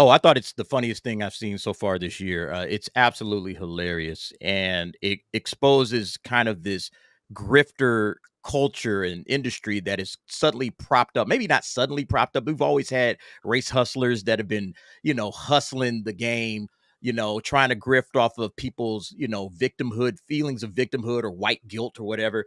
Oh, I thought it's the funniest thing I've seen so far this year. It's absolutely hilarious, and it exposes kind of this grifter culture and industry that is suddenly propped up. Maybe not suddenly propped up. We've always had race hustlers that have been, hustling the game, trying to grift off of people's, victimhood, feelings of victimhood or white guilt or whatever.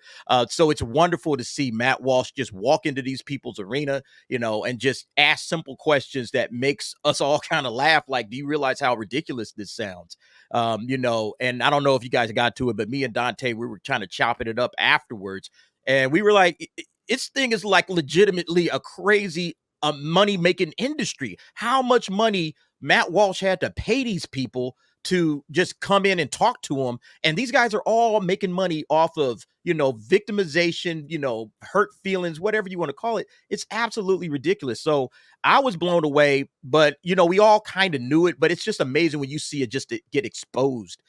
So it's wonderful to see Matt Walsh just walk into these people's arena, and just ask simple questions that makes us all kind of laugh. Like, do you realize how ridiculous this sounds? And I don't know if you guys got to it, but me and Dante, we were kind of chopping it up afterwards. And we were like, this thing is like legitimately a crazy money making industry. How much money Matt Walsh had to pay these people to just come in and talk to him. And these guys are all making money off of, victimization, hurt feelings, whatever you want to call it. It's absolutely ridiculous. So I was blown away, but, we all kind of knew it, but it's just amazing when you see it just get exposed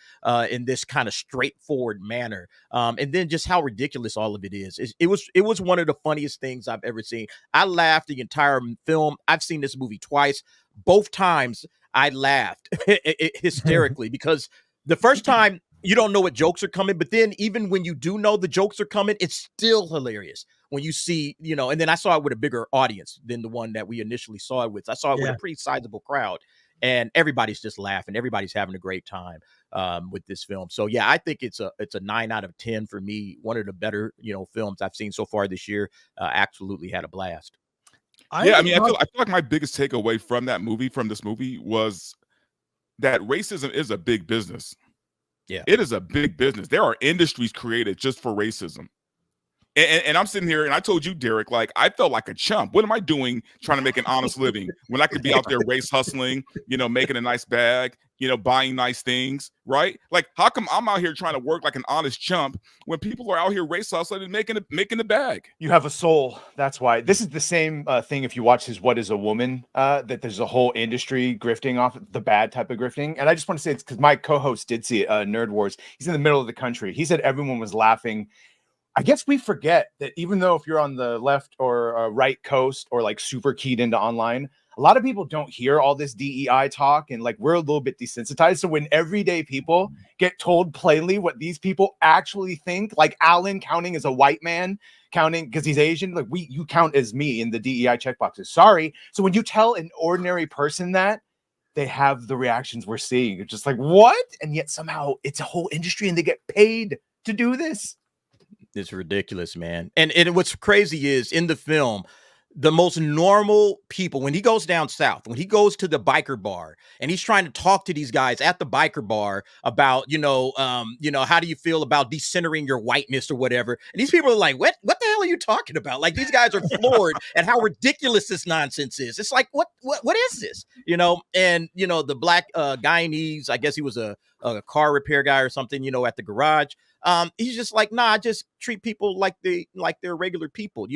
in this kind of straightforward manner. And then just how ridiculous all of it is. It was one of the funniest things I've ever seen. I laughed the entire film. I've seen this movie twice. Both times I laughed hysterically because the first time you don't know what jokes are coming, but then even when you do know the jokes are coming, it's still hilarious when you see, and then I saw it with a bigger audience than the one that we initially saw it with. I saw it with a pretty sizable crowd, and everybody's just laughing. Everybody's having a great time with this film. So yeah, I think it's a 9 out of 10 for me. One of the better, films I've seen so far this year. Absolutely had a blast. I feel like my biggest takeaway from this movie was that racism is a big business. Yeah, it is a big business. There are industries created just for racism. And I'm sitting here and I told you, Derek, like, I felt like a chump. What am I doing trying to make an honest living when I could be out there race hustling, making a nice bag, buying nice things, right? Like, how come I'm out here trying to work like an honest chump when people are out here race hustling and making the bag? You have a soul. That's why. This is the same thing if you watch his What is a Woman, that there's a whole industry grifting off the bad type of grifting. And I just want to say it's because my co-host did see it, Nerd Wars. He's in the middle of the country. He said everyone was laughing. I guess we forget that even though if you're on the left or right coast or like super keyed into online, a lot of people don't hear all this DEI talk, and like we're a little bit desensitized. So when everyday people get told plainly what these people actually think, like Alan counting as a white man, counting because he's Asian, like you count as me in the DEI checkboxes. Sorry. So when you tell an ordinary person that, they have the reactions we're seeing. It's just like, what? And yet somehow it's a whole industry and they get paid to do this. It's ridiculous, man. And what's crazy is in the film, the most normal people, when he goes down south, when he goes to the biker bar and he's trying to talk to these guys at the biker bar about, how do you feel about decentering your whiteness or whatever? And these people are like, what the hell are you talking about? Like, these guys are floored at how ridiculous this nonsense is. It's like, what is this? And the black Guyanese, I guess he was a car repair guy or something, at the garage. He's just like, nah, just treat people like they're regular people,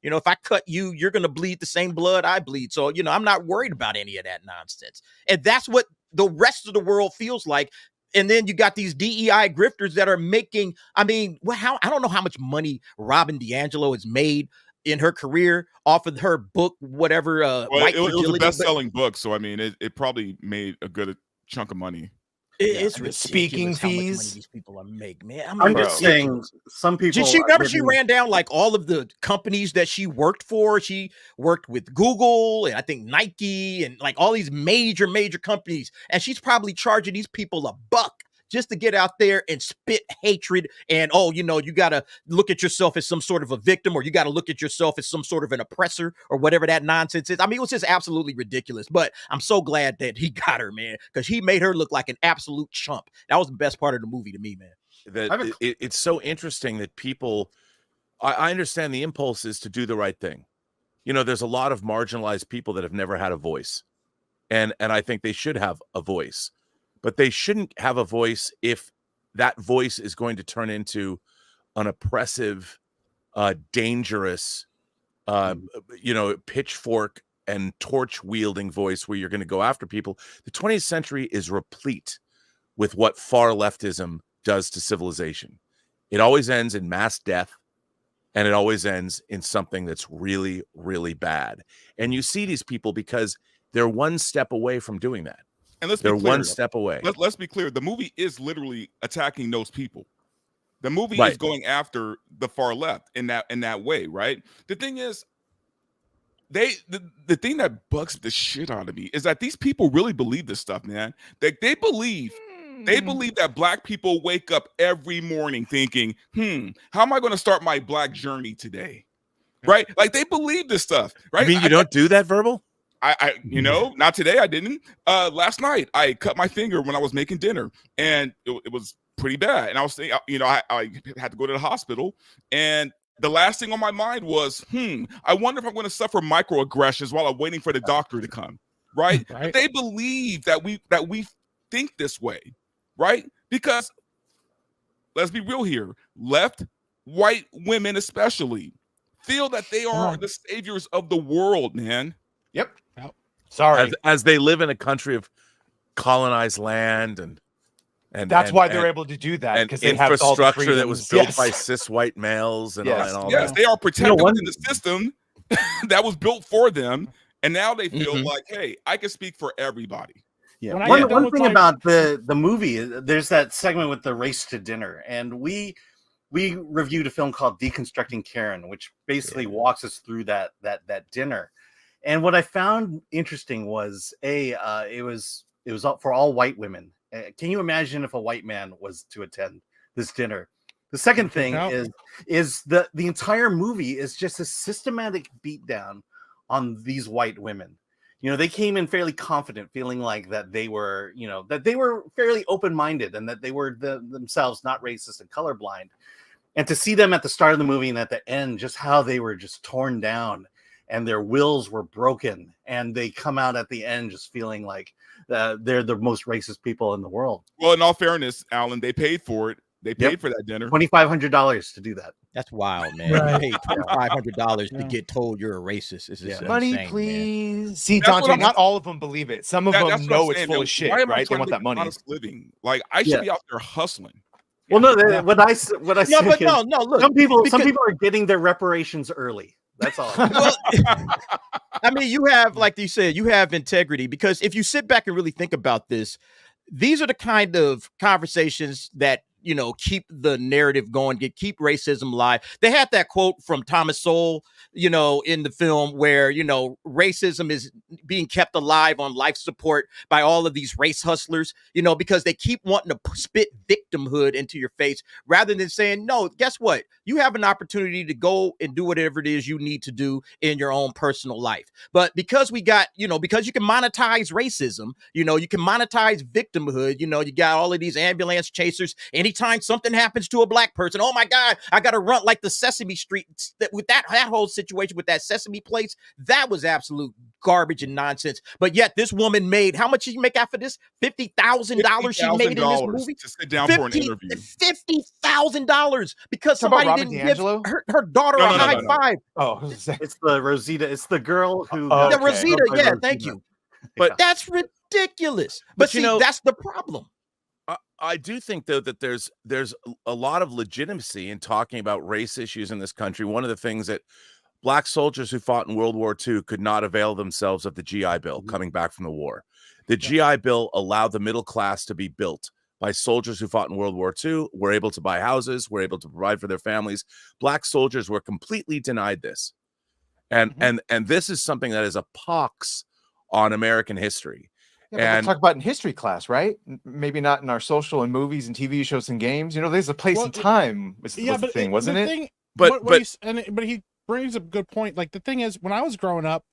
if I cut you, you're going to bleed the same blood I bleed. So, I'm not worried about any of that nonsense. And that's what the rest of the world feels like. And then you got these DEI grifters that are making, I don't know how much money Robin DiAngelo has made in her career off of her book, whatever. It was a best-selling book. So, it probably made a good chunk of money. It's speaking fees. Money these people are making, man. I'm just saying, some people. Did she remember she ran down like all of the companies that she worked for? She worked with Google and I think Nike and like all these major companies, and she's probably charging these people $1 just to get out there and spit hatred and, you got to look at yourself as some sort of a victim, or you got to look at yourself as some sort of an oppressor or whatever that nonsense is. It was just absolutely ridiculous, but I'm so glad that he got her, man, because he made her look like an absolute chump. That was the best part of the movie to me, man. It's so interesting that people, I understand the impulse is to do the right thing. There's a lot of marginalized people that have never had a voice, and I think they should have a voice. But they shouldn't have a voice if that voice is going to turn into an oppressive, dangerous, pitchfork and torch wielding voice where you're going to go after people. The 20th century is replete with what far leftism does to civilization. It always ends in mass death, and it always ends in something that's really, really bad. And you see these people because they're one step away from doing that. And let's be They're clear, one step away. Let's be clear. The movie is literally attacking those people. The movie Right. is going after the far left in that way, right? The thing is, the thing that bugs the shit out of me is that these people really believe this stuff, man. They believe that black people wake up every morning thinking, how am I going to start my black journey today? Right? Like they believe this stuff, right? You mean you don't do that, Verbal? I not today. I didn't. Last night I cut my finger when I was making dinner, and it was pretty bad. And I was thinking, I had to go to the hospital, and the last thing on my mind was, I wonder if I'm going to suffer microaggressions while I'm waiting for the doctor to come. Right? Right. They believe that we think this way, right? Because let's be real here, left white women especially feel that they are the saviors of the world, man. Yep. Sorry. As they live in a country of colonized land and that's why they're able to do that, and because they have all the infrastructure that was built yes. by cis white males and all yes, that. they are protected within the system that was built for them, and now they feel like, hey, I can speak for everybody. Yeah. When One thing about the movie, there's that segment with the race to dinner, and we reviewed a film called Deconstructing Karen, which basically walks us through that dinner. And what I found interesting was it was for all white women. Can you imagine if a white man was to attend this dinner? The second thing is the entire movie is just a systematic beatdown on these white women. They came in fairly confident, feeling like that they were fairly open-minded and that they were themselves not racist and colorblind. And to see them at the start of the movie and at the end, just how they were just torn down and their wills were broken, and they come out at the end just feeling like they're the most racist people in the world. Well, in all fairness, Alan, they paid for it. They paid for that dinner. $2,500 to do that. That's wild, man. You paid $2,500 to get told you're a racist. This is Money, insane, please. man. See, Dante, not all of them believe it. Some of them know it's full of shit, Why am I right? They trying want to that make money. honest living. Like I should be out there hustling. Well, no, what I said is, look. Some people are getting their reparations early. That's all. Well, I mean, you have, like you said, you have integrity, because if you sit back and really think about this, these are the kind of conversations that, keep the narrative going, keep racism alive. They had that quote from Thomas Sowell, in the film where, racism is being kept alive on life support by all of these race hustlers, because they keep wanting to spit victimhood into your face rather than saying, no, guess what? You have an opportunity to go and do whatever it is you need to do in your own personal life. But because we got, because you can monetize racism, you can monetize victimhood, you got all of these ambulance chasers. Anytime something happens to a black person, oh my God, I got to run, like the Sesame Street, with that whole situation with that Sesame place, that was absolute garbage and nonsense. But yet this woman made, how much did she make after this? $50,000 she made in this movie? To sit down for an interview. $50,000 because somebody didn't give her daughter a high five. Oh, it's the Rosita. It's the girl who. The Rosita, yeah, thank you. But that's ridiculous. But see, that's the problem. I do think, though, that there's a lot of legitimacy in talking about race issues in this country. One of the things that black soldiers who fought in World War II could not avail themselves of the GI Bill coming back from the war. The GI Bill allowed the middle class to be built by soldiers who fought in World War II, were able to buy houses, were able to provide for their families. Black soldiers were completely denied this. And this is something that is a pox on American history. Yeah, and talk about in history class, right? Maybe not in our social and movies and TV shows and games. There's a place and time. Was the thing, wasn't it? But he brings up a good point. Like, the thing is, when I was growing up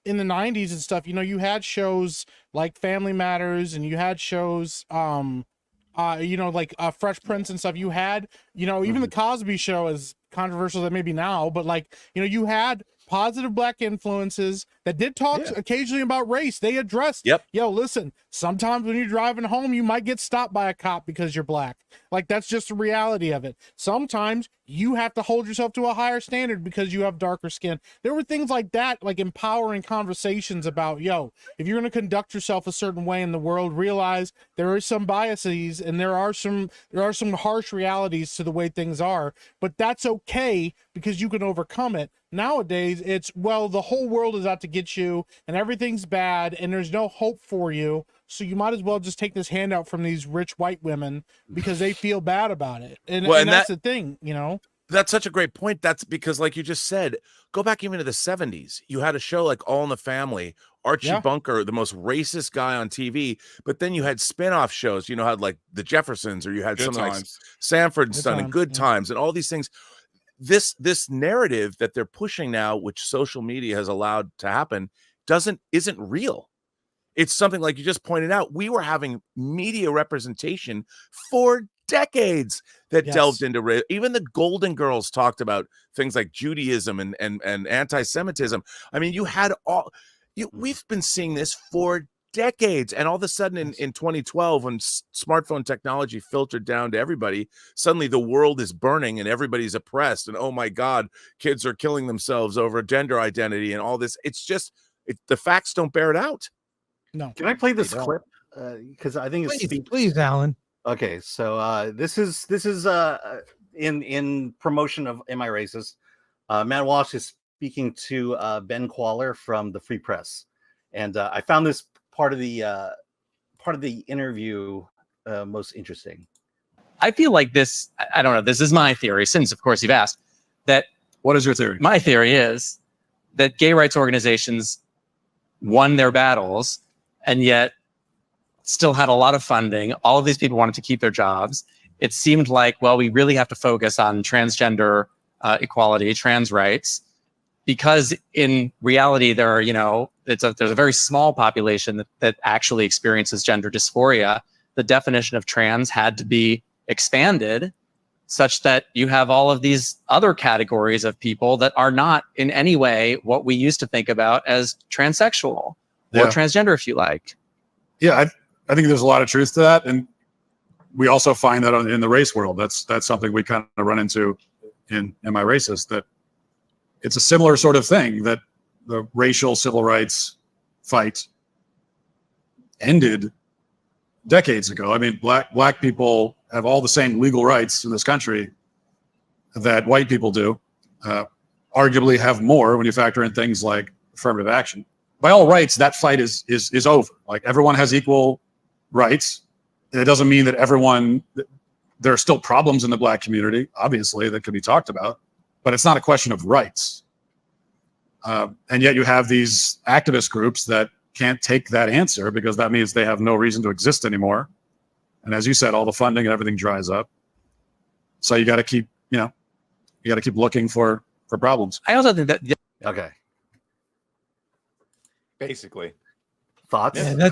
in the 90s and stuff, you had shows like Family Matters, and you had shows like Fresh Prince and stuff. You had, even the Cosby Show, as controversial that may be now, but like, you had positive black influences that did talk occasionally about race. They addressed, listen, sometimes when you're driving home, you might get stopped by a cop because you're black. Like, that's just the reality of it. Sometimes you have to hold yourself to a higher standard because you have darker skin. There were things like that, like empowering conversations about, if you're going to conduct yourself a certain way in the world, realize there are some biases and there are some harsh realities to the way things are, but that's okay because you can overcome it. Nowadays, it's, well, the whole world is out to get you and everything's bad and there's no hope for you. So you might as well just take this handout from these rich white women because they feel bad about it. And that's the thing, you know? That's such a great point. That's because, like you just said, go back even to the 70s. You had a show like All in the Family, Archie Bunker, the most racist guy on TV. But then you had spin-off shows. You know, had like the Jeffersons, or you had something like Sanford and Son and Good Times and all these things. This narrative that they're pushing now, which social media has allowed to happen, isn't real. It's something like you just pointed out. We were having media representation for decades that delved into even the Golden Girls talked about things like Judaism and anti-Semitism. I mean, you had we've been seeing this for decades, and all of a sudden in 2012, when smartphone technology filtered down to everybody, suddenly the world is burning and everybody's oppressed, and oh my God, kids are killing themselves over gender identity and all this. It's just the facts don't bear it out. No. Can I play this clip? Because I think it's please, Alan. Okay, so this is in promotion of Am I Racist? Matt Walsh is speaking to Ben Qualler from the Free Press, and I found this part of the interview most interesting. I feel like this. I don't know. This is my theory. Since of course you've asked that. What is your theory? My theory is that gay rights organizations won their battles, and yet still had a lot of funding. All of these people wanted to keep their jobs. It seemed like, well, we really have to focus on transgender equality, trans rights, because in reality, there are, there's a very small population that actually experiences gender dysphoria. The definition of trans had to be expanded such that you have all of these other categories of people that are not in any way what we used to think about as transsexual or transgender, if you like. Yeah, I think there's a lot of truth to that, and we also find that in the race world. That's something we kind of run into in Am I Racist? That it's a similar sort of thing, that the racial civil rights fight ended decades ago. I mean, black people have all the same legal rights in this country that white people do. Arguably have more when you factor in things like affirmative action. By all rights, that fight is over. Like, everyone has equal rights. And it doesn't mean that there are still problems in the black community, obviously, that could be talked about, but it's not a question of rights. And yet you have these activist groups that can't take that answer, because that means they have no reason to exist anymore. And as you said, all the funding and everything dries up. So you got to keep, looking for problems. I also think that. Okay. Basically. Thoughts? Yeah,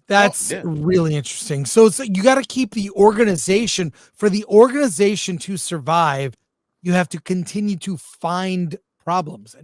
that's really interesting. So you got to keep the organization. For the organization to survive, you have to continue to find problems.